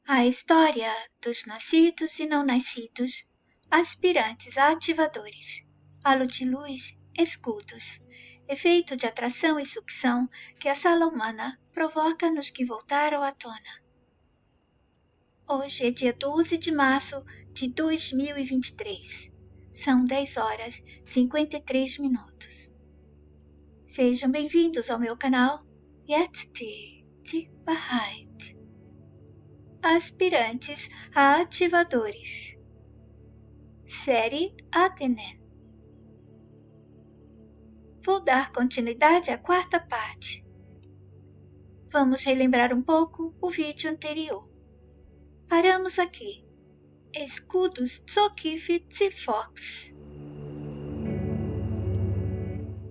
A história dos nascidos e não nascidos, aspirantes a ativadores, halo de luz, escudos, efeito de atração e sucção que a sala humana provoca nos que voltaram à tona. Hoje é dia 12 de março de 2023. São 10 horas 53 minutos. Sejam bem-vindos ao meu canal Yeti Bahait. Aspirantes a ativadores. Série Athenen. Vou dar continuidade à quarta parte. Vamos relembrar um pouco o vídeo anterior. Paramos aqui. Escudos Tsokif Tsifox.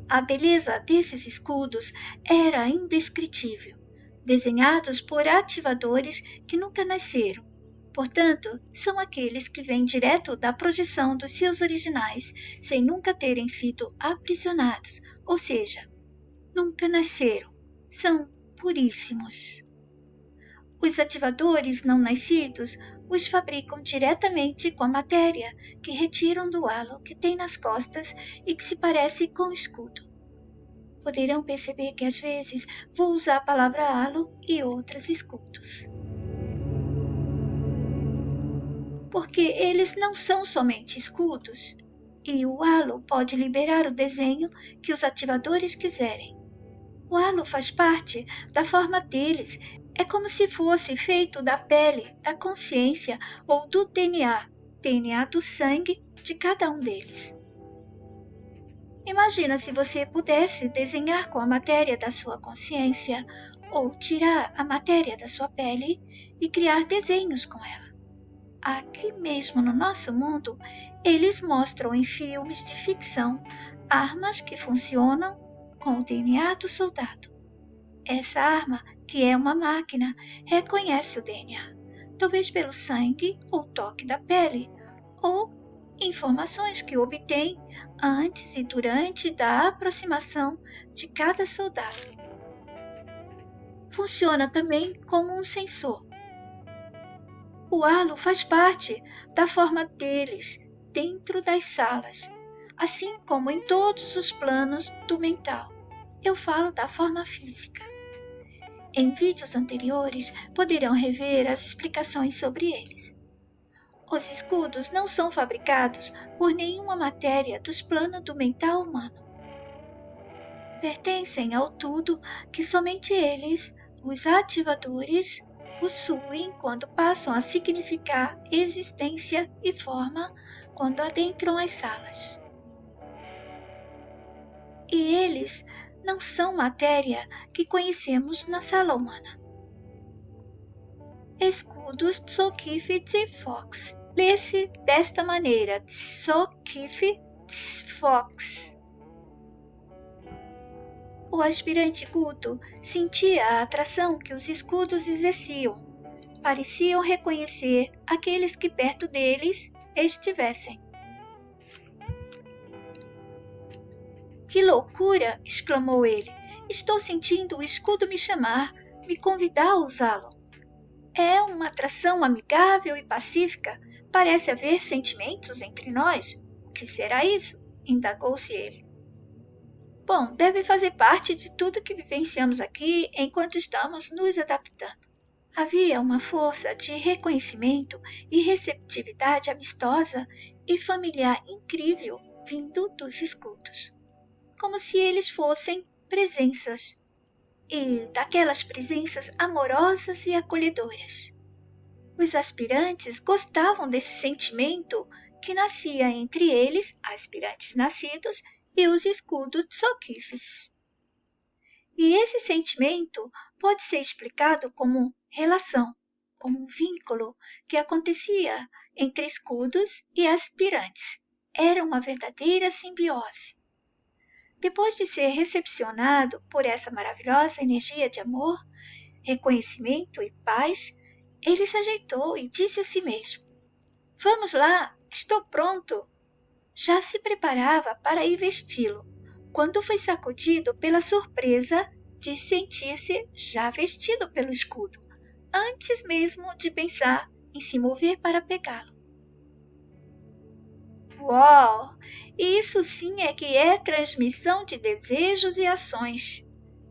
A beleza desses escudos era indescritível, desenhados por ativadores que nunca nasceram. Portanto, são aqueles que vêm direto da projeção dos seus originais, sem nunca terem sido aprisionados, ou seja, nunca nasceram. São puríssimos. Os ativadores não nascidos os fabricam diretamente com a matéria que retiram do halo que tem nas costas e que se parece com o escudo. Poderão perceber que às vezes vou usar a palavra halo e outras escudos. Porque eles não são somente escudos, e o halo pode liberar o desenho que os ativadores quiserem. O halo faz parte da forma deles, é como se fosse feito da pele, da consciência ou do DNA do sangue de cada um deles. Imagina se você pudesse desenhar com a matéria da sua consciência ou tirar a matéria da sua pele e criar desenhos com ela. Aqui mesmo no nosso mundo, eles mostram em filmes de ficção armas que funcionam com o DNA do soldado. Essa arma, que é uma máquina, reconhece o DNA, talvez pelo sangue ou toque da pele, ou informações que obtém antes e durante da aproximação de cada soldado. Funciona também como um sensor. O halo faz parte da forma deles dentro das salas, assim como em todos os planos do mental. Eu falo da forma física. Em vídeos anteriores, poderão rever as explicações sobre eles. Os escudos não são fabricados por nenhuma matéria dos planos do mental humano. Pertencem ao tudo que somente eles, os ativadores, possuem quando passam a significar existência e forma quando adentram as salas. E eles não são matéria que conhecemos na sala humana. Escudos Tsokif Tsifox. Lê-se desta maneira: Tsokif Tsifox. O aspirante culto sentia a atração que os escudos exerciam. Pareciam reconhecer aqueles que perto deles estivessem. Que loucura! Exclamou ele. Estou sentindo o escudo me chamar, me convidar a usá-lo. É uma atração amigável e pacífica. Parece haver sentimentos entre nós. O que será isso? Indagou-se ele. Bom, deve fazer parte de tudo que vivenciamos aqui enquanto estamos nos adaptando. Havia uma força de reconhecimento e receptividade amistosa e familiar incrível vindo dos escudos. Como se eles fossem presenças, e daquelas presenças amorosas e acolhedoras. Os aspirantes gostavam desse sentimento que nascia entre eles, aspirantes nascidos, e os escudos Tsokifs. E esse sentimento pode ser explicado como relação, como um vínculo que acontecia entre escudos e aspirantes. Era uma verdadeira simbiose. Depois de ser recepcionado por essa maravilhosa energia de amor, reconhecimento e paz, ele se ajeitou e disse a si mesmo: Vamos lá, estou pronto. Já se preparava para ir vesti-lo, quando foi sacudido pela surpresa de sentir-se já vestido pelo escudo, antes mesmo de pensar em se mover para pegá-lo. Uau! Isso sim é que é transmissão de desejos e ações.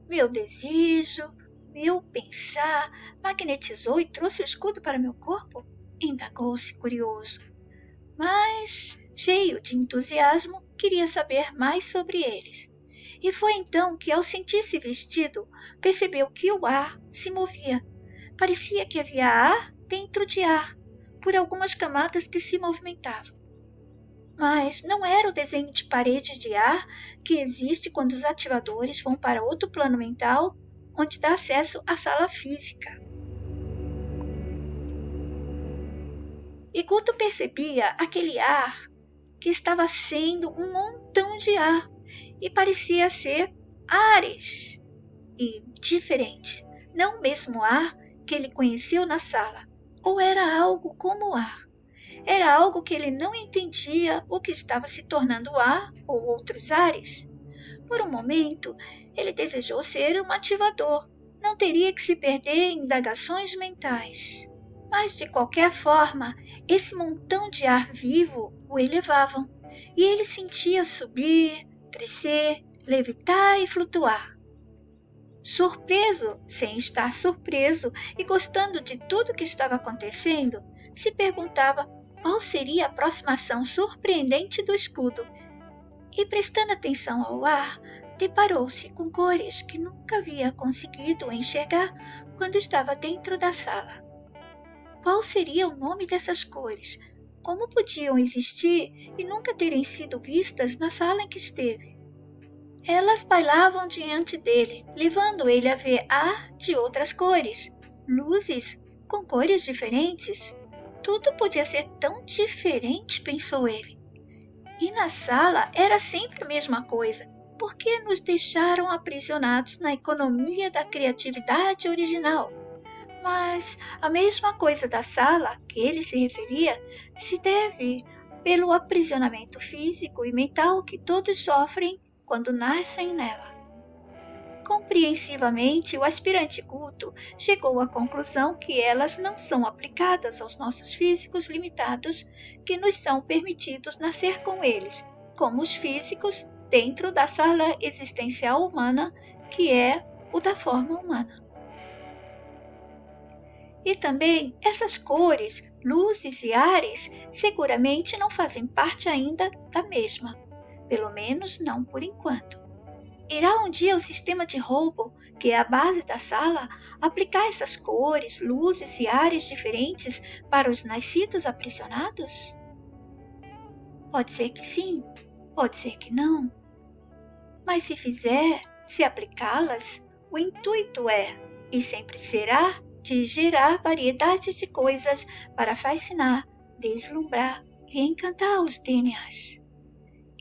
Meu desejo, meu pensar, magnetizou e trouxe o escudo para meu corpo? Indagou-se curioso. Mas, cheio de entusiasmo, queria saber mais sobre eles. E foi então que, ao sentir-se vestido, percebeu que o ar se movia. Parecia que havia ar dentro de ar, por algumas camadas que se movimentavam. Mas não era o desenho de paredes de ar que existe quando os ativadores vão para outro plano mental, onde dá acesso à sala física. E Guto percebia aquele ar que estava sendo um montão de ar e parecia ser ares e diferentes, não o mesmo ar que ele conheceu na sala, ou era algo como ar. Era algo que ele não entendia o que estava se tornando ar ou outros ares. Por um momento, ele desejou ser um ativador. Não teria que se perder em indagações mentais. Mas, de qualquer forma, esse montão de ar vivo o elevavam. E ele sentia subir, crescer, levitar e flutuar. Surpreso, sem estar surpreso e gostando de tudo que estava acontecendo, se perguntava qual seria a próxima ação surpreendente do escudo. E, prestando atenção ao ar, deparou-se com cores que nunca havia conseguido enxergar quando estava dentro da sala. Qual seria o nome dessas cores? Como podiam existir e nunca terem sido vistas na sala em que esteve? Elas bailavam diante dele, levando ele a ver ar de outras cores, luzes com cores diferentes. Tudo podia ser tão diferente, pensou ele. E na sala era sempre a mesma coisa. Por que nos deixaram aprisionados na economia da criatividade original? Mas a mesma coisa da sala que ele se referia se deve pelo aprisionamento físico e mental que todos sofrem quando nascem nela. Compreensivamente, o aspirante Guto chegou à conclusão que elas não são aplicadas aos nossos físicos limitados que nos são permitidos nascer com eles, como os físicos dentro da sala existencial humana, que é o da forma humana. E também essas cores, luzes e ares seguramente não fazem parte ainda da mesma, pelo menos não por enquanto. Irá um dia o sistema de roubo, que é a base da sala, aplicar essas cores, luzes e ares diferentes para os nascidos aprisionados? Pode ser que sim, pode ser que não. Mas se fizer, se aplicá-las, o intuito é, e sempre será, de gerar variedades de coisas para fascinar, deslumbrar e encantar os DNAs.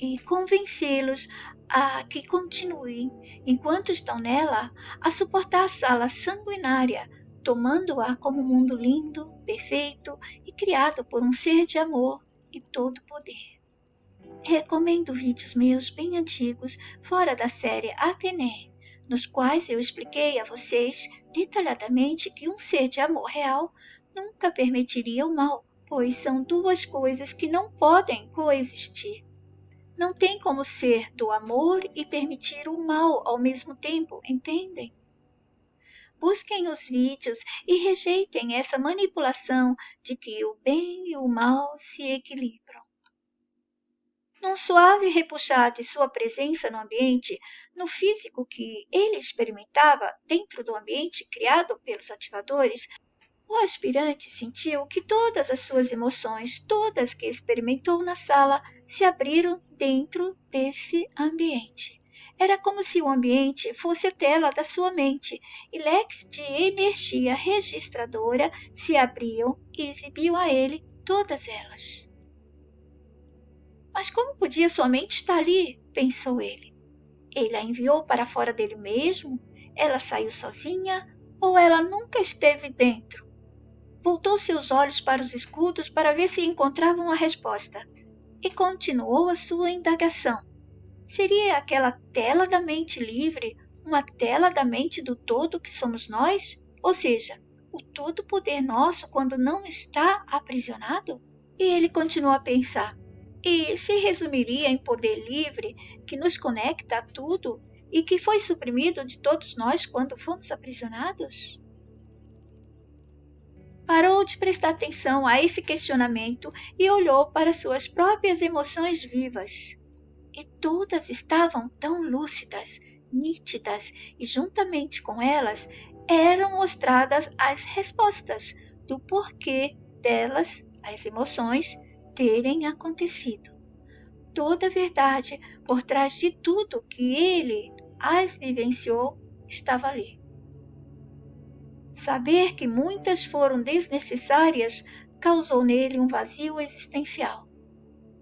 E convencê-los a que continuem, enquanto estão nela, a suportar a sala sanguinária, tomando-a como um mundo lindo, perfeito e criado por um ser de amor e todo poder. Recomendo vídeos meus bem antigos, fora da série Atené, nos quais eu expliquei a vocês detalhadamente que um ser de amor real nunca permitiria o mal, pois são duas coisas que não podem coexistir. Não tem como ser do amor e permitir o mal ao mesmo tempo, entendem? Busquem os vídeos e rejeitem essa manipulação de que o bem e o mal se equilibram. Num suave repuxar de sua presença no ambiente, no físico que ele experimentava dentro do ambiente criado pelos ativadores, o aspirante sentiu que todas as suas emoções, todas que experimentou na sala, se abriram dentro desse ambiente. Era como se o ambiente fosse a tela da sua mente e leques de energia registradora se abriam e exibiam a ele todas elas. Mas como podia sua mente estar ali? Pensou ele. Ele a enviou para fora dele mesmo? Ela saiu sozinha? Ou ela nunca esteve dentro? Voltou seus olhos para os escudos para ver se encontravam a resposta e continuou a sua indagação. Seria aquela tela da mente livre uma tela da mente do todo que somos nós? Ou seja, o todo poder nosso quando não está aprisionado? E ele continuou a pensar. E se resumiria em poder livre que nos conecta a tudo e que foi suprimido de todos nós quando fomos aprisionados? Parou de prestar atenção a esse questionamento e olhou para suas próprias emoções vivas. E todas estavam tão lúcidas, nítidas, e juntamente com elas eram mostradas as respostas do porquê delas, as emoções, terem acontecido. Toda a verdade por trás de tudo que ele as vivenciou estava ali. Saber que muitas foram desnecessárias causou nele um vazio existencial.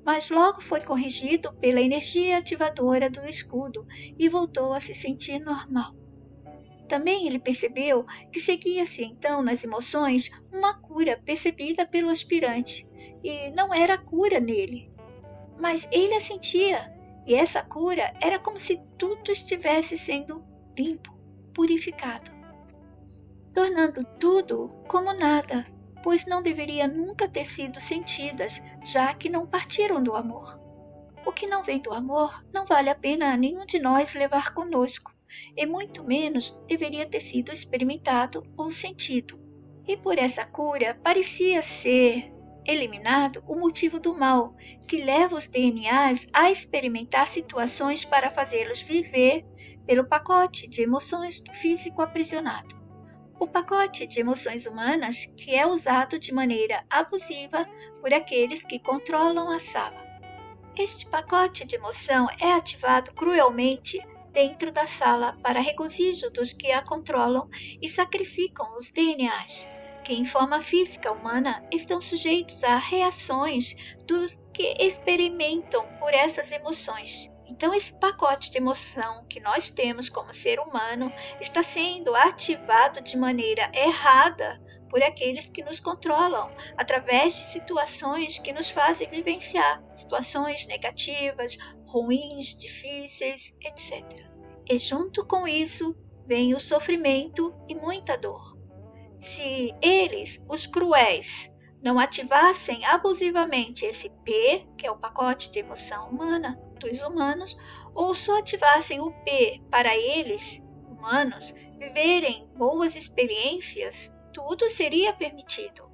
Mas logo foi corrigido pela energia ativadora do escudo e voltou a se sentir normal. Também ele percebeu que seguia-se então nas emoções uma cura percebida pelo aspirante, e não era cura nele, mas ele a sentia, e essa cura era como se tudo estivesse sendo limpo, purificado, tornando tudo como nada, pois não deveria nunca ter sido sentidas, já que não partiram do amor. O que não vem do amor não vale a pena nenhum de nós levar conosco, e muito menos deveria ter sido experimentado ou sentido. E por essa cura parecia ser eliminado o motivo do mal, que leva os DNAs a experimentar situações para fazê-los viver pelo pacote de emoções do físico aprisionado. O pacote de emoções humanas que é usado de maneira abusiva por aqueles que controlam a sala. Este pacote de emoção é ativado cruelmente dentro da sala para regozijo dos que a controlam e sacrificam os DNAs, que em forma física humana estão sujeitos a reações dos que experimentam por essas emoções. Então, esse pacote de emoção que nós temos como ser humano está sendo ativado de maneira errada por aqueles que nos controlam, através de situações que nos fazem vivenciar situações negativas, ruins, difíceis, etc. E junto com isso vem o sofrimento e muita dor. Se eles, os cruéis, não ativassem abusivamente esse P, que é o pacote de emoção humana dos humanos, ou só ativassem o P para eles, humanos, viverem boas experiências, tudo seria permitido.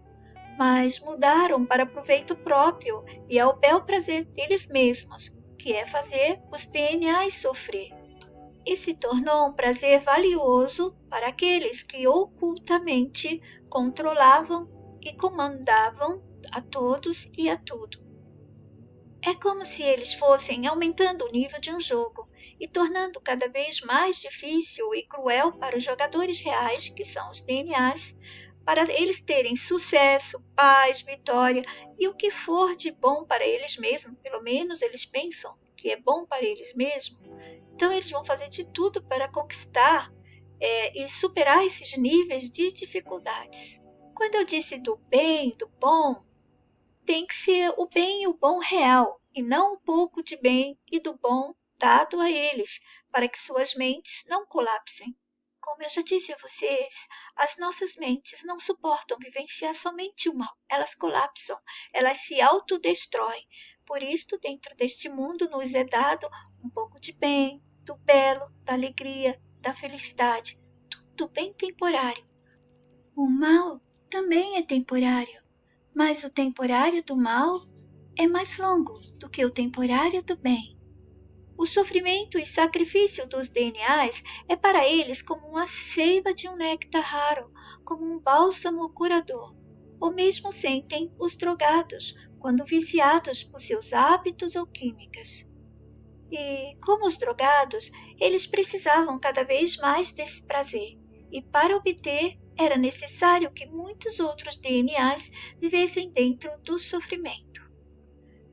Mas mudaram para proveito próprio e ao bel prazer deles mesmos, que é fazer os DNAs sofrer. E se tornou um prazer valioso para aqueles que ocultamente controlavam e comandavam a todos e a tudo. É como se eles fossem aumentando o nível de um jogo e tornando cada vez mais difícil e cruel para os jogadores reais, que são os DNAs, para eles terem sucesso, paz, vitória e o que for de bom para eles mesmos, pelo menos eles pensam que é bom para eles mesmos. Então eles vão fazer de tudo para conquistar e superar esses níveis de dificuldades. Quando eu disse do bem, do bom, tem que ser o bem e o bom real, e não um pouco de bem e do bom dado a eles, para que suas mentes não colapsem. Como eu já disse a vocês, as nossas mentes não suportam vivenciar somente o mal. Elas colapsam, elas se autodestroem. Por isso, dentro deste mundo nos é dado um pouco de bem, do belo, da alegria, da felicidade, tudo bem temporário. O mal também é temporário, mas o temporário do mal é mais longo do que o temporário do bem. O sofrimento e sacrifício dos DNAs é para eles como uma seiva de um néctar raro, como um bálsamo curador. Ou mesmo sentem os drogados, quando viciados por seus hábitos ou químicas. E, como os drogados, eles precisavam cada vez mais desse prazer, e para obter era necessário que muitos outros DNAs vivessem dentro do sofrimento.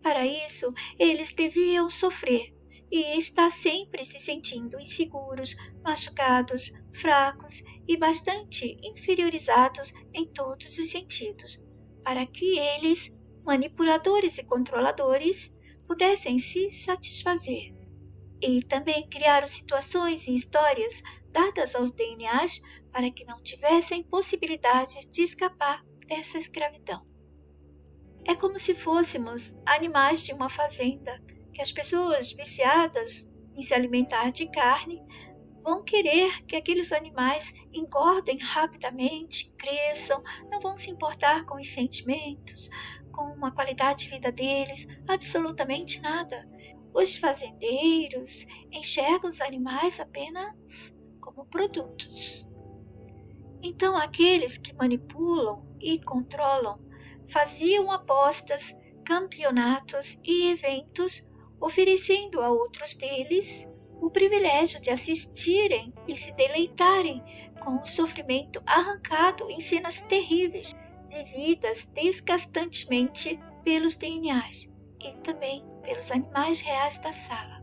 Para isso, eles deviam sofrer e estar sempre se sentindo inseguros, machucados, fracos e bastante inferiorizados em todos os sentidos, para que eles, manipuladores e controladores, pudessem se satisfazer. e também criaram situações e histórias dadas aos DNAs para que não tivessem possibilidades de escapar dessa escravidão. É como se fôssemos animais de uma fazenda, que as pessoas viciadas em se alimentar de carne vão querer que aqueles animais engordem rapidamente, cresçam, não vão se importar com os sentimentos, com a qualidade de vida deles, absolutamente nada. Os fazendeiros enxergam os animais apenas como produtos. Então, aqueles que manipulam e controlam faziam apostas, campeonatos e eventos, oferecendo a outros deles o privilégio de assistirem e se deleitarem com o sofrimento arrancado em cenas terríveis, vividas desgastantemente pelos DNAs e também pelos animais reais da sala.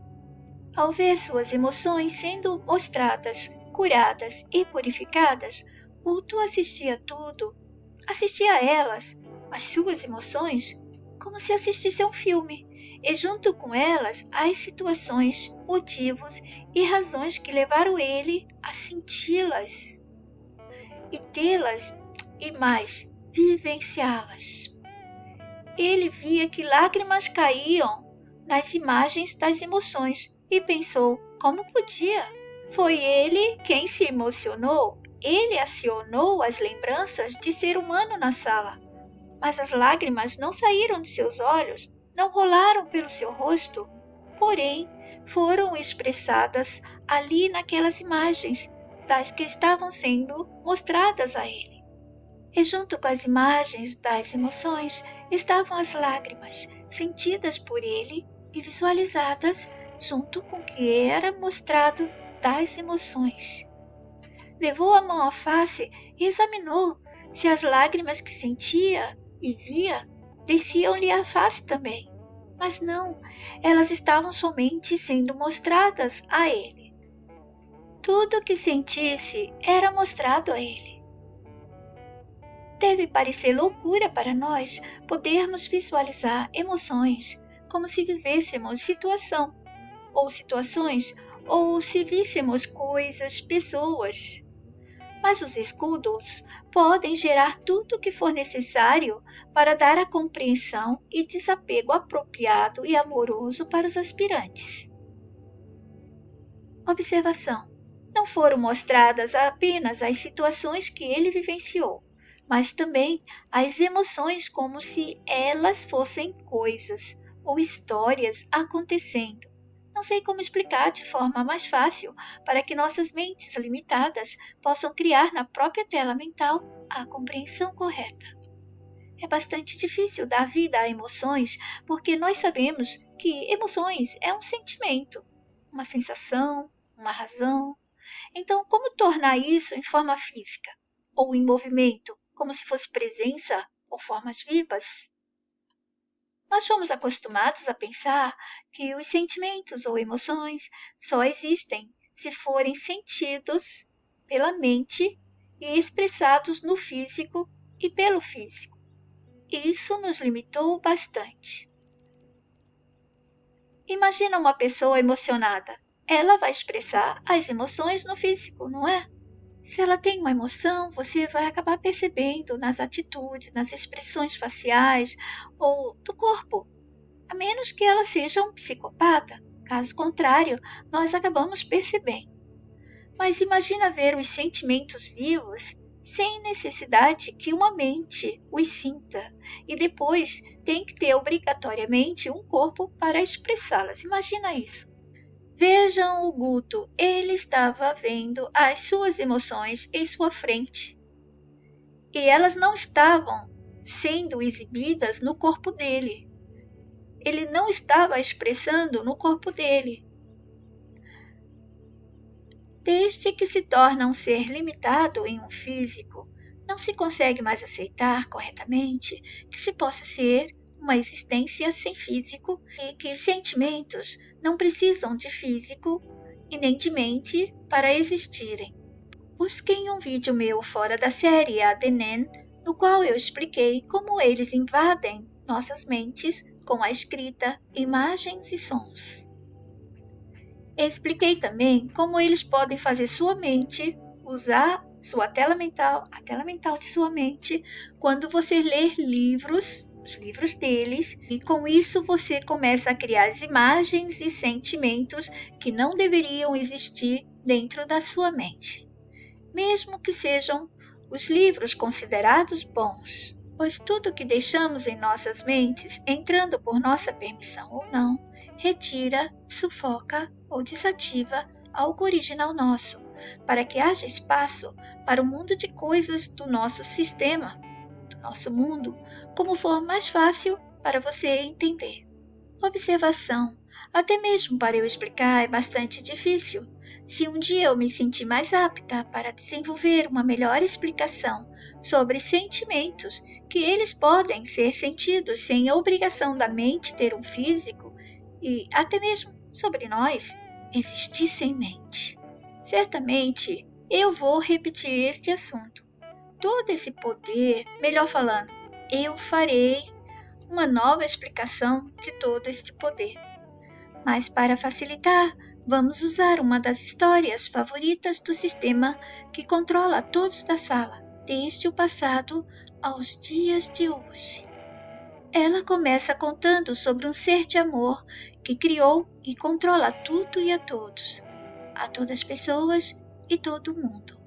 Ao ver suas emoções sendo mostradas, curadas e purificadas, Vulto assistia a elas, as suas emoções, como se assistisse a um filme, e junto com elas as situações, motivos e razões que levaram ele a senti-las e tê-las e mais, vivenciá-las. Ele via que lágrimas caíam nas imagens das emoções e pensou como podia. Foi ele quem se emocionou, ele acionou as lembranças de ser humano na sala. Mas as lágrimas não saíram de seus olhos, não rolaram pelo seu rosto, porém foram expressadas ali naquelas imagens das que estavam sendo mostradas a ele. E junto com as imagens das emoções estavam as lágrimas, sentidas por ele e visualizadas junto com o que era mostrado das emoções. Levou a mão à face e examinou se as lágrimas que sentia e via desciam-lhe à face também. Mas não, elas estavam somente sendo mostradas a ele. Tudo o que sentisse era mostrado a ele. Deve parecer loucura para nós podermos visualizar emoções como se vivêssemos situações, ou se víssemos coisas, pessoas. Mas os escudos podem gerar tudo o que for necessário para dar a compreensão e desapego apropriado e amoroso para os aspirantes. Observação: não foram mostradas apenas as situações que ele vivenciou, mas também as emoções como se elas fossem coisas ou histórias acontecendo. Não sei como explicar de forma mais fácil para que nossas mentes limitadas possam criar na própria tela mental a compreensão correta. É bastante difícil dar vida a emoções porque nós sabemos que emoções é um sentimento, uma sensação, uma razão. Então, como tornar isso em forma física ou em movimento, como se fosse presença ou formas vivas? Nós fomos acostumados a pensar que os sentimentos ou emoções só existem se forem sentidos pela mente e expressados no físico e pelo físico. Isso nos limitou bastante. Imagina uma pessoa emocionada. Ela vai expressar as emoções no físico, não é? Se ela tem uma emoção, você vai acabar percebendo nas atitudes, nas expressões faciais ou do corpo, a menos que ela seja um psicopata. Caso contrário, nós acabamos percebendo. Mas imagina ver os sentimentos vivos sem necessidade que uma mente os sinta e depois tem que ter obrigatoriamente um corpo para expressá-las. Imagina isso. Vejam o Guto, ele estava vendo as suas emoções em sua frente. E elas não estavam sendo exibidas no corpo dele. Ele não estava expressando no corpo dele. Desde que se torna um ser limitado em um físico, não se consegue mais aceitar corretamente que se possa ser uma existência sem físico e que sentimentos não precisam de físico e nem de mente para existirem. Busquem um vídeo meu fora da série ADNN, no qual eu expliquei como eles invadem nossas mentes com a escrita, imagens e sons. Expliquei também como eles podem fazer sua mente usar sua tela mental, a tela mental de sua mente, quando você ler livros, os livros deles, e com isso você começa a criar as imagens e sentimentos que não deveriam existir dentro da sua mente, mesmo que sejam os livros considerados bons, pois tudo que deixamos em nossas mentes, entrando por nossa permissão ou não, retira, sufoca ou desativa algo original nosso, para que haja espaço para o mundo de coisas do nosso sistema, do nosso mundo, como for mais fácil para você entender. Observação. Até mesmo para eu explicar é bastante difícil. Se um dia eu me sentir mais apta para desenvolver uma melhor explicação sobre sentimentos, que eles podem ser sentidos sem a obrigação da mente ter um físico, e até mesmo sobre nós, existir sem mente. Certamente, eu vou repetir este assunto. Todo esse poder, melhor falando, eu farei uma nova explicação de todo este poder. Mas para facilitar, vamos usar uma das histórias favoritas do sistema que controla todos da sala, desde o passado aos dias de hoje. Ela começa contando sobre um ser de amor que criou e controla tudo e a todas as pessoas e todo o mundo.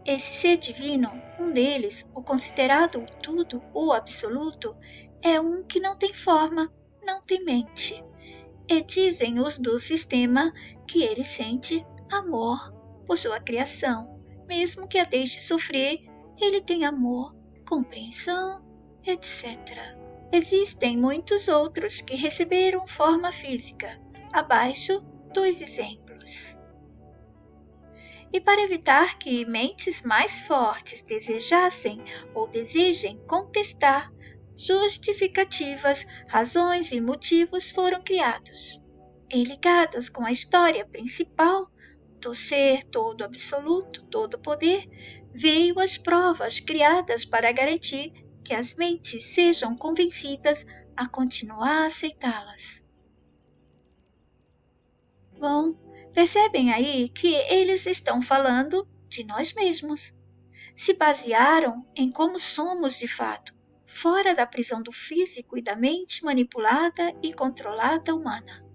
Esse ser divino, um deles, o considerado o tudo, o absoluto, é um que não tem forma, não tem mente. E dizem os do sistema que ele sente amor por sua criação. Mesmo que a deixe sofrer, ele tem amor, compreensão, etc. Existem muitos outros que receberam forma física. Abaixo, 2 exemplos. E para evitar que mentes mais fortes desejassem ou desejem contestar, justificativas, razões e motivos foram criados, e ligados com a história principal do ser todo absoluto, todo poder, veio as provas criadas para garantir que as mentes sejam convencidas a continuar a aceitá-las. Bom, percebem aí que eles estão falando de nós mesmos. Se basearam em como somos de fato, fora da prisão do físico e da mente manipulada e controlada humana.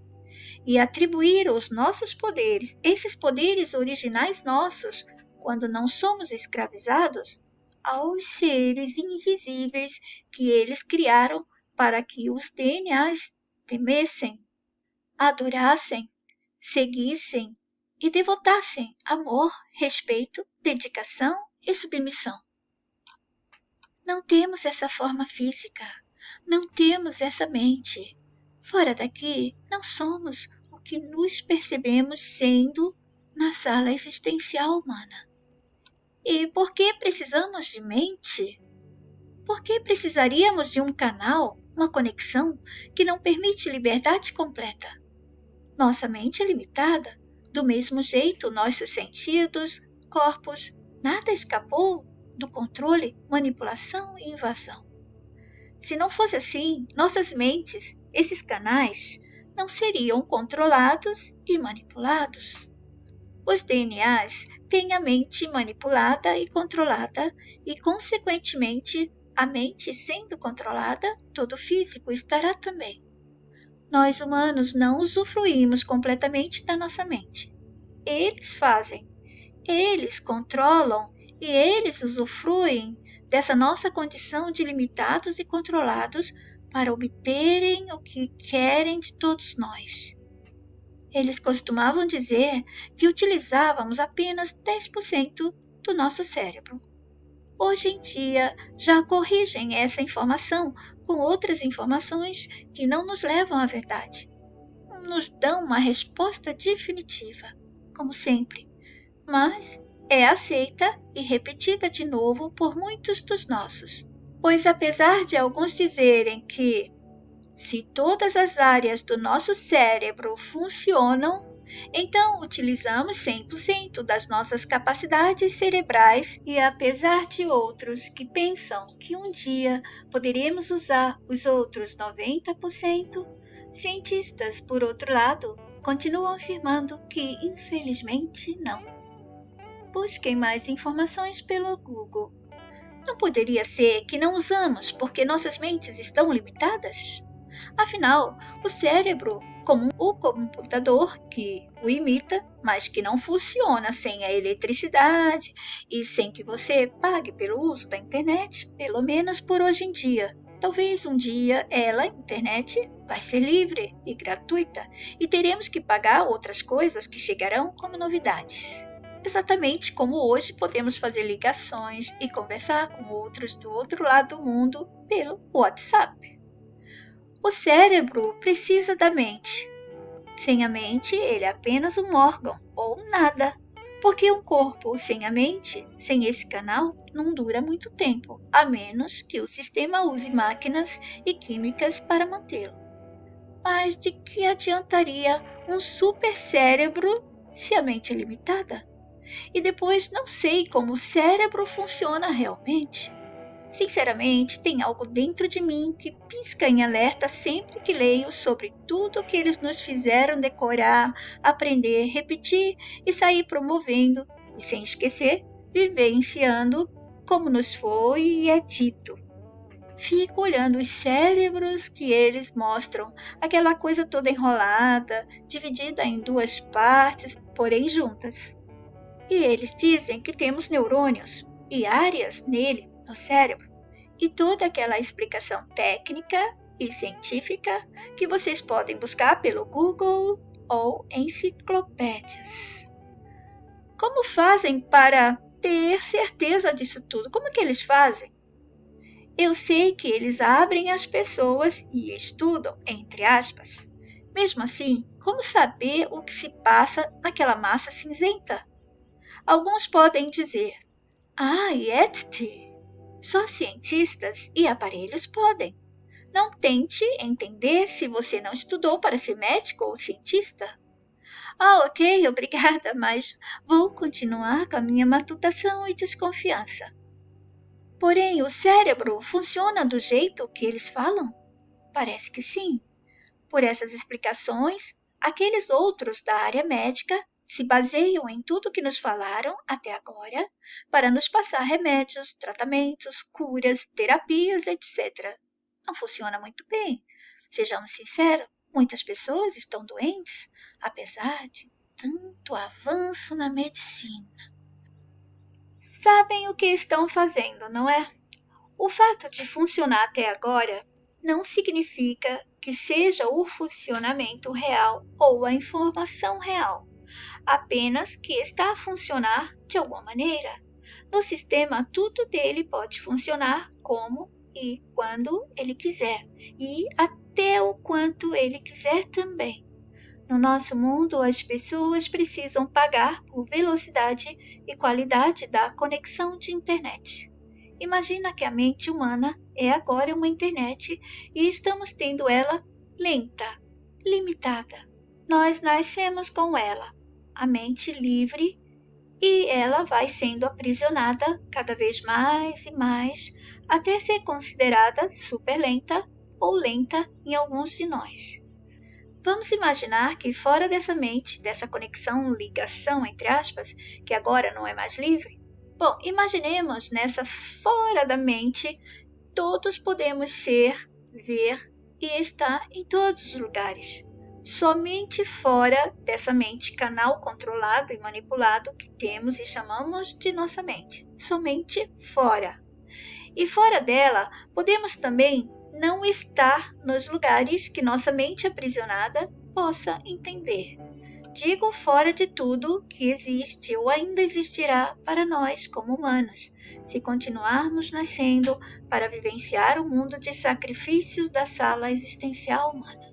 E atribuíram os nossos poderes, esses poderes originais nossos, quando não somos escravizados, aos seres invisíveis que eles criaram para que os DNAs temessem, adorassem, seguissem e devotassem amor, respeito, dedicação e submissão. Não temos essa forma física, não temos essa mente. Fora daqui, não somos o que nos percebemos sendo na sala existencial humana. E por que precisamos de mente? Por que precisaríamos de um canal, uma conexão que não permite liberdade completa? Nossa mente é limitada. Do mesmo jeito, nossos sentidos, corpos, nada escapou do controle, manipulação e invasão. Se não fosse assim, nossas mentes, esses canais, não seriam controlados e manipulados. Os DNAs têm a mente manipulada e controlada e, consequentemente, a mente sendo controlada, todo físico estará também. Nós humanos não usufruímos completamente da nossa mente. Eles fazem, eles controlam e eles usufruem dessa nossa condição de limitados e controlados para obterem o que querem de todos nós. Eles costumavam dizer que utilizávamos apenas 10% do nosso cérebro. Hoje em dia, já corrigem essa informação com outras informações que não nos levam à verdade. Nos dão uma resposta definitiva, como sempre, mas é aceita e repetida de novo por muitos dos nossos. Pois apesar de alguns dizerem que se todas as áreas do nosso cérebro funcionam, então utilizamos 100% das nossas capacidades cerebrais, e apesar de outros que pensam que um dia poderemos usar os outros 90%, cientistas, por outro lado, continuam afirmando que, infelizmente, não. Busquem mais informações pelo Google. Não poderia ser que não usamos porque nossas mentes estão limitadas? Afinal, o cérebro, como o computador que o imita, mas que não funciona sem a eletricidade e sem que você pague pelo uso da internet, pelo menos por hoje em dia. Talvez um dia a internet, vai ser livre e gratuita e teremos que pagar outras coisas que chegarão como novidades. Exatamente como hoje podemos fazer ligações e conversar com outros do outro lado do mundo pelo WhatsApp. O cérebro precisa da mente. Sem a mente, ele é apenas um órgão ou nada, porque um corpo sem a mente, sem esse canal, não dura muito tempo, a menos que o sistema use máquinas e químicas para mantê-lo. Mas de que adiantaria um super cérebro se a mente é limitada? E depois não sei como o cérebro funciona realmente. Sinceramente, tem algo dentro de mim que pisca em alerta sempre que leio sobre tudo o que eles nos fizeram decorar, aprender, repetir e sair promovendo, e sem esquecer, vivenciando como nos foi e é dito. Fico olhando os cérebros que eles mostram, aquela coisa toda enrolada, dividida em duas partes, porém juntas. E eles dizem que temos neurônios e áreas nele, no cérebro, e toda aquela explicação técnica e científica que vocês podem buscar pelo Google ou enciclopédias. Como fazem para ter certeza disso tudo? Como que eles fazem? Eu sei que eles abrem as pessoas e estudam, entre aspas. Mesmo assim, como saber o que se passa naquela massa cinzenta? Alguns podem dizer, só cientistas e aparelhos podem. Não tente entender se você não estudou para ser médico ou cientista. Ok, obrigada, mas vou continuar com a minha matutação e desconfiança. Porém, o cérebro funciona do jeito que eles falam? Parece que sim. Por essas explicações, aqueles outros da área médica se baseiam em tudo que nos falaram até agora para nos passar remédios, tratamentos, curas, terapias, etc. Não funciona muito bem. Sejamos sinceros, muitas pessoas estão doentes, apesar de tanto avanço na medicina. Sabem o que estão fazendo, não é? O fato de funcionar até agora não significa que seja o funcionamento real ou a informação real. Apenas que está a funcionar de alguma maneira. No sistema, tudo dele pode funcionar como e quando ele quiser, e até o quanto ele quiser também. No nosso mundo, as pessoas precisam pagar por velocidade e qualidade da conexão de internet. Imagina que a mente humana é agora uma internet e estamos tendo ela lenta, limitada. Nós nascemos com ela, a mente livre, e ela vai sendo aprisionada cada vez mais e mais até ser considerada super lenta ou lenta em alguns de nós. Vamos imaginar que fora dessa mente, dessa conexão, ligação, entre aspas, que agora não é mais livre? Bom, imaginemos nessa fora da mente, todos podemos ser, ver e estar em todos os lugares. Somente fora dessa mente, canal controlado e manipulado que temos e chamamos de nossa mente. Somente fora. E fora dela, podemos também não estar nos lugares que nossa mente aprisionada possa entender. Digo fora de tudo que existe ou ainda existirá para nós como humanos, se continuarmos nascendo para vivenciar o mundo de sacrifícios da sala existencial humana.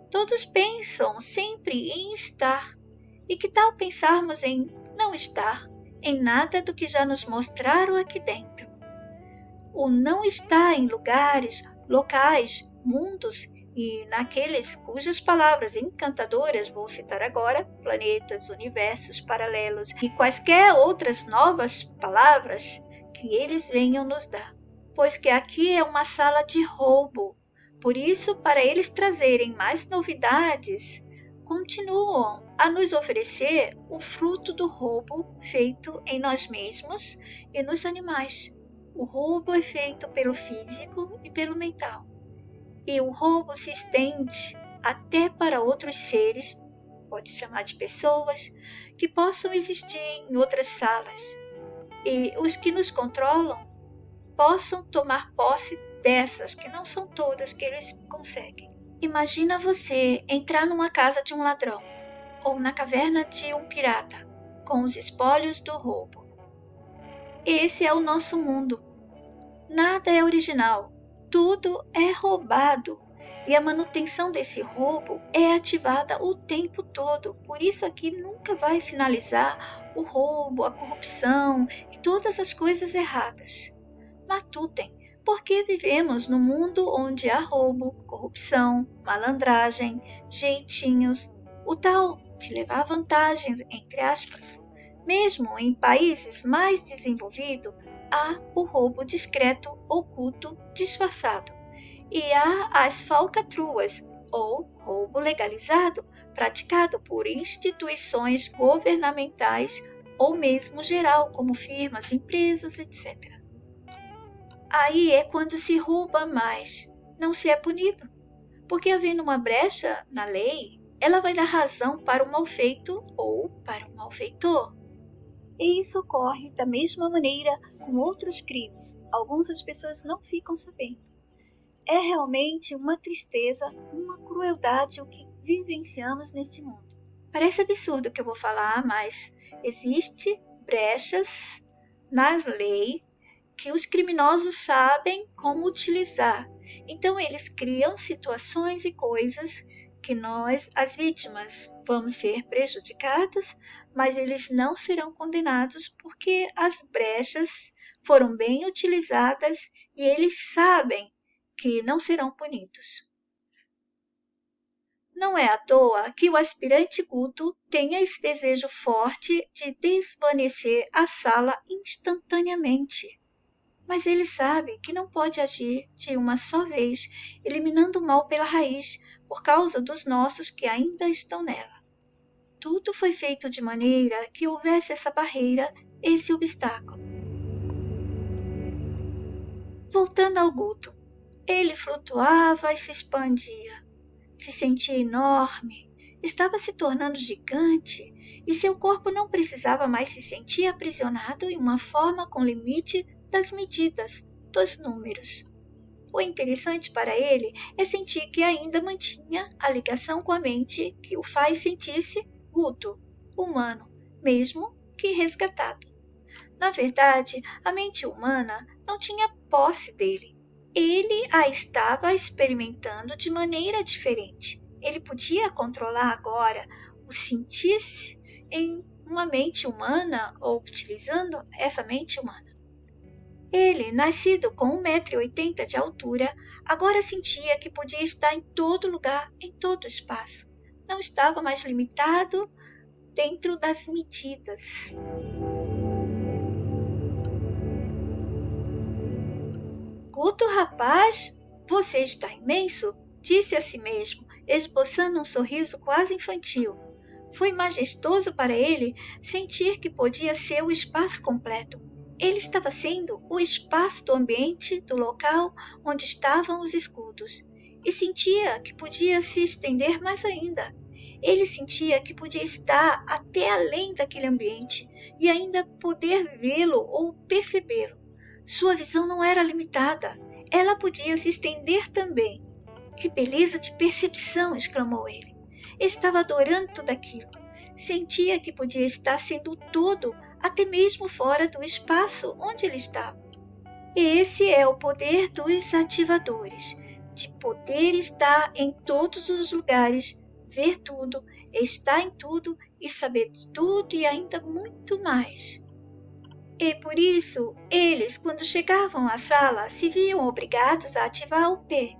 Todos pensam sempre em estar, e que tal pensarmos em não estar em nada do que já nos mostraram aqui dentro? O não estar em lugares, locais, mundos e naqueles cujas palavras encantadoras vou citar agora, planetas, universos paralelos e quaisquer outras novas palavras que eles venham nos dar. Pois que aqui é uma sala de roubo. Por isso, para eles trazerem mais novidades, continuam a nos oferecer o fruto do roubo feito em nós mesmos e nos animais. O roubo é feito pelo físico e pelo mental. E o roubo se estende até para outros seres, pode chamar de pessoas, que possam existir em outras salas. E os que nos controlam possam tomar posse dessas, que não são todas que eles conseguem. Imagina você entrar numa casa de um ladrão ou na caverna de um pirata com os espólios do roubo. Esse é o nosso mundo. Nada é original, tudo é roubado e a manutenção desse roubo é ativada o tempo todo. Por isso aqui nunca vai finalizar o roubo, a corrupção e todas as coisas erradas. Matutem, porque vivemos num mundo onde há roubo, corrupção, malandragem, jeitinhos, o tal de levar vantagens, entre aspas. Mesmo em países mais desenvolvidos, há o roubo discreto, oculto, disfarçado. E há as falcatruas, ou roubo legalizado, praticado por instituições governamentais ou mesmo geral, como firmas, empresas, etc. Aí é quando se rouba mais, não se é punido, porque havendo uma brecha na lei, ela vai dar razão para o malfeito ou para o malfeitor. E isso ocorre da mesma maneira com outros crimes. Algumas das pessoas não ficam sabendo. É realmente uma tristeza, uma crueldade o que vivenciamos neste mundo. Parece absurdo o que eu vou falar, mas existem brechas nas leis que os criminosos sabem como utilizar. Então eles criam situações e coisas que nós, as vítimas, vamos ser prejudicadas, mas eles não serão condenados porque as brechas foram bem utilizadas e eles sabem que não serão punidos. Não é à toa que o aspirante Guto tenha esse desejo forte de desvanecer a sala instantaneamente. Mas ele sabe que não pode agir de uma só vez, eliminando o mal pela raiz, por causa dos nossos que ainda estão nela. Tudo foi feito de maneira que houvesse essa barreira, esse obstáculo. Voltando ao Guto, ele flutuava e se expandia. Se sentia enorme, estava se tornando gigante e seu corpo não precisava mais se sentir aprisionado em uma forma com limite das medidas, dos números. O interessante para ele é sentir que ainda mantinha a ligação com a mente que o faz sentir-se Guto, humano, mesmo que resgatado. Na verdade, a mente humana não tinha posse dele. Ele a estava experimentando de maneira diferente. Ele podia controlar agora o sentir-se em uma mente humana ou utilizando essa mente humana. Ele, nascido com 1,80 m de altura, agora sentia que podia estar em todo lugar, em todo espaço. Não estava mais limitado dentro das medidas. Guto, rapaz, você está imenso, disse a si mesmo, esboçando um sorriso quase infantil. Foi majestoso para ele sentir que podia ser o espaço completo. Ele estava sendo o espaço do ambiente, do local onde estavam os escudos, e sentia que podia se estender mais ainda. Ele sentia que podia estar até além daquele ambiente e ainda poder vê-lo ou percebê-lo. Sua visão não era limitada, ela podia se estender também. Que beleza de percepção! Exclamou ele. Estava adorando tudo aquilo. Sentia que podia estar sendo todo, até mesmo fora do espaço onde ele estava. Esse é o poder dos ativadores, de poder estar em todos os lugares, ver tudo, estar em tudo e saber de tudo e ainda muito mais. E por isso, eles, quando chegavam à sala, se viam obrigados a ativar o P,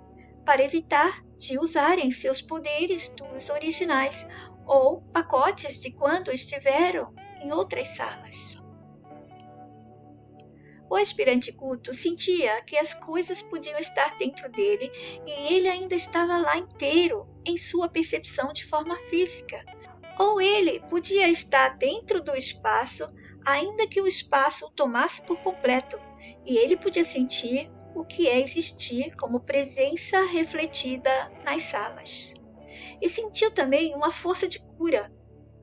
para evitar de usarem seus poderes dos originais ou pacotes de quando estiveram em outras salas. O aspirante culto sentia que as coisas podiam estar dentro dele e ele ainda estava lá inteiro em sua percepção de forma física. Ou ele podia estar dentro do espaço, ainda que o espaço o tomasse por completo, e ele podia sentir o que é existir como presença refletida nas salas. E sentiu também uma força de cura.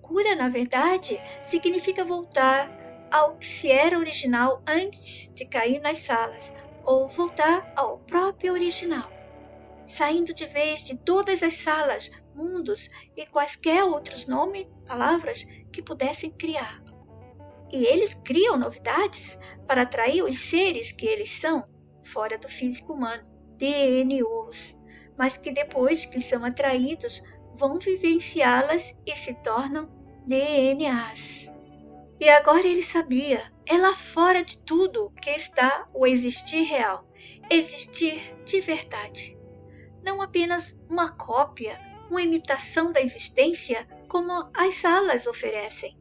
Cura, na verdade, significa voltar ao que se era original antes de cair nas salas, ou voltar ao próprio original, saindo de vez de todas as salas, mundos e quaisquer outros nomes, palavras que pudessem criar. E eles criam novidades para atrair os seres que eles são, fora do físico humano, DNOs, mas que depois que são atraídos, vão vivenciá-las e se tornam DNAs. E agora ele sabia, é lá fora de tudo que está o existir real, existir de verdade. Não apenas uma cópia, uma imitação da existência como as salas oferecem.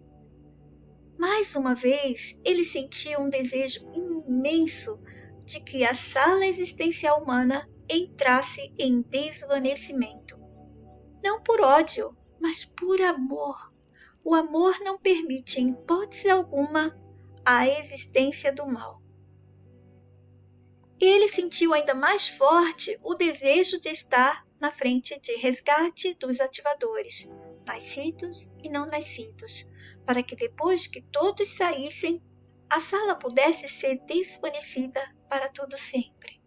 Mais uma vez, ele sentiu um desejo imenso de que a sala existencial humana entrasse em desvanecimento. Não por ódio, mas por amor. O amor não permite, em hipótese alguma, a existência do mal. Ele sentiu ainda mais forte o desejo de estar na frente de resgate dos ativadores, nascidos e não nascidos, para que depois que todos saíssem, a sala pudesse ser desvanecida para todo sempre.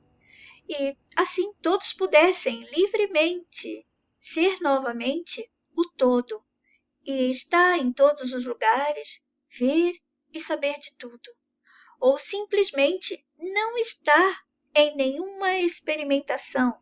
E assim todos pudessem livremente ser novamente o todo, e estar em todos os lugares, ver e saber de tudo. Ou simplesmente não estar em nenhuma experimentação,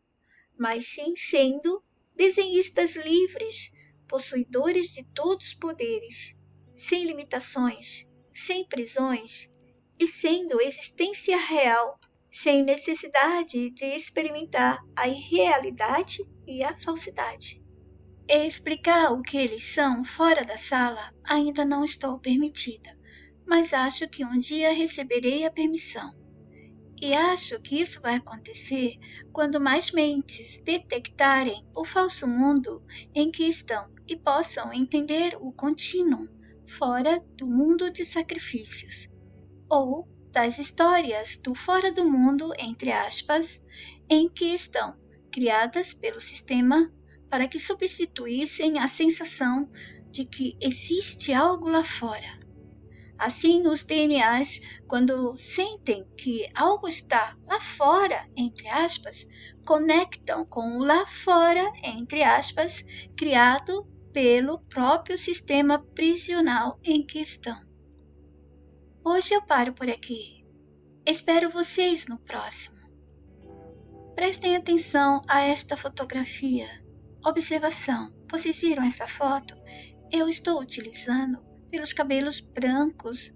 mas sim sendo desenhistas livres, possuidores de todos os poderes, sem limitações, sem prisões e sendo existência real, sem necessidade de experimentar a irrealidade e a falsidade. Explicar o que eles são fora da sala ainda não estou permitida, mas acho que um dia receberei a permissão. E acho que isso vai acontecer quando mais mentes detectarem o falso mundo em que estão e possam entender o contínuo fora do mundo de sacrifícios, ou das histórias do fora do mundo, entre aspas, em que estão, criadas pelo sistema para que substituíssem a sensação de que existe algo lá fora. Assim, os DNAs, quando sentem que algo está lá fora, entre aspas, conectam com o lá fora, entre aspas, criado pelo próprio sistema prisional em que estão. Hoje eu paro por aqui. Espero vocês no próximo. Prestem atenção a esta fotografia. Observação, vocês viram essa foto? Eu estou utilizando pelos cabelos brancos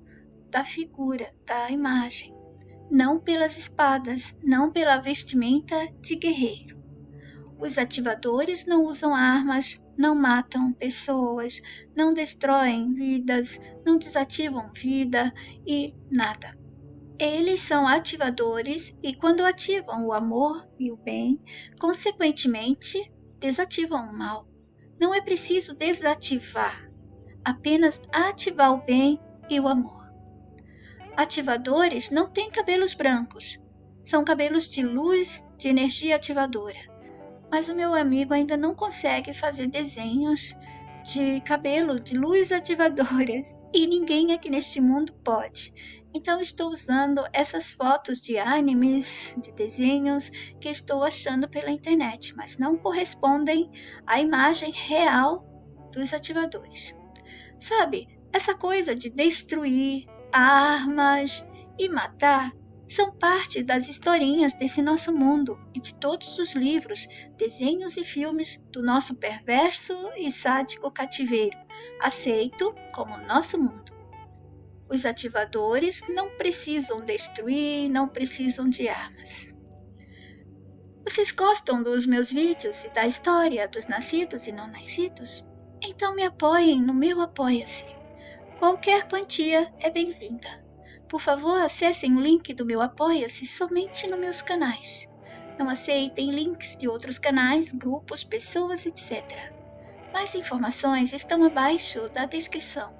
da figura, da imagem, não pelas espadas, não pela vestimenta de guerreiro. Os ativadores não usam armas, não matam pessoas, não destroem vidas, não desativam vida e nada. Eles são ativadores e quando ativam o amor e o bem, consequentemente, desativam o mal. Não é preciso desativar, apenas ativar o bem e o amor. Ativadores não têm cabelos brancos, são cabelos de luz, de energia ativadora. Mas o meu amigo ainda não consegue fazer desenhos de cabelo de luz ativadoras e ninguém aqui neste mundo pode. Então estou usando essas fotos de animes, de desenhos que estou achando pela internet, mas não correspondem à imagem real dos ativadores. Sabe, essa coisa de destruir armas e matar são parte das historinhas desse nosso mundo e de todos os livros, desenhos e filmes do nosso perverso e sádico cativeiro, aceito como nosso mundo. Os ativadores não precisam destruir, não precisam de armas. Vocês gostam dos meus vídeos e da história dos nascidos e não nascidos? Então me apoiem no meu Apoia-se. Qualquer quantia é bem-vinda. Por favor, acessem o link do meu Apoia-se somente nos meus canais. Não aceitem links de outros canais, grupos, pessoas, etc. Mais informações estão abaixo da descrição.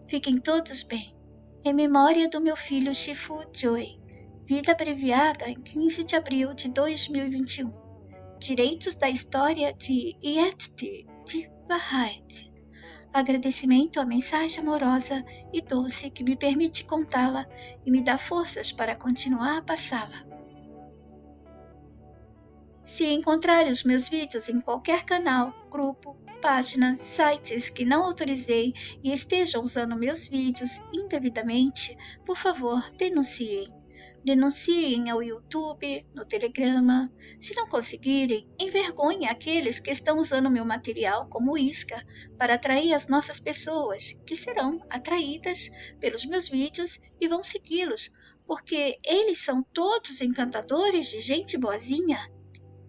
Fiquem todos bem. Em memória do meu filho Shifu Joy. Vida abreviada em 15 de abril de 2021. Direitos da história de Yeti de Bahá'í. Agradecimento à mensagem amorosa e doce que me permite contá-la e me dá forças para continuar a passá-la. Se encontrar os meus vídeos em qualquer canal, grupo, página, sites que não autorizei e estejam usando meus vídeos indevidamente, por favor, denunciem. Denunciem ao YouTube, no Telegrama. Se não conseguirem, envergonhem aqueles que estão usando meu material como isca para atrair as nossas pessoas, que serão atraídas pelos meus vídeos e vão segui-los, porque eles são todos encantadores de gente boazinha.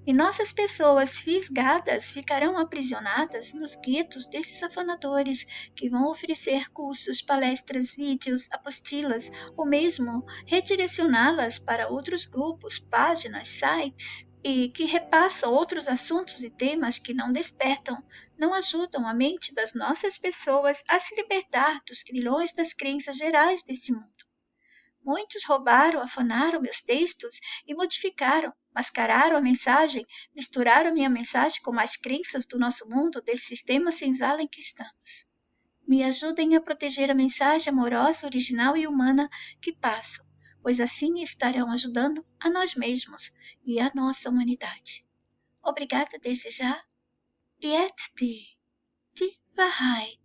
E nossas pessoas fisgadas ficarão aprisionadas nos guetos desses afanadores que vão oferecer cursos, palestras, vídeos, apostilas ou mesmo redirecioná-las para outros grupos, páginas, sites e que repassam outros assuntos e temas que não despertam, não ajudam a mente das nossas pessoas a se libertar dos grilhões das crenças gerais desse mundo. Muitos roubaram, afanaram meus textos e modificaram, mascararam a mensagem, misturaram minha mensagem com as crenças do nosso mundo, desse sistema senzala em que estamos. Me ajudem a proteger a mensagem amorosa, original e humana que passo, pois assim estarão ajudando a nós mesmos e a nossa humanidade. Obrigada desde já. Yeti de Bahá'í.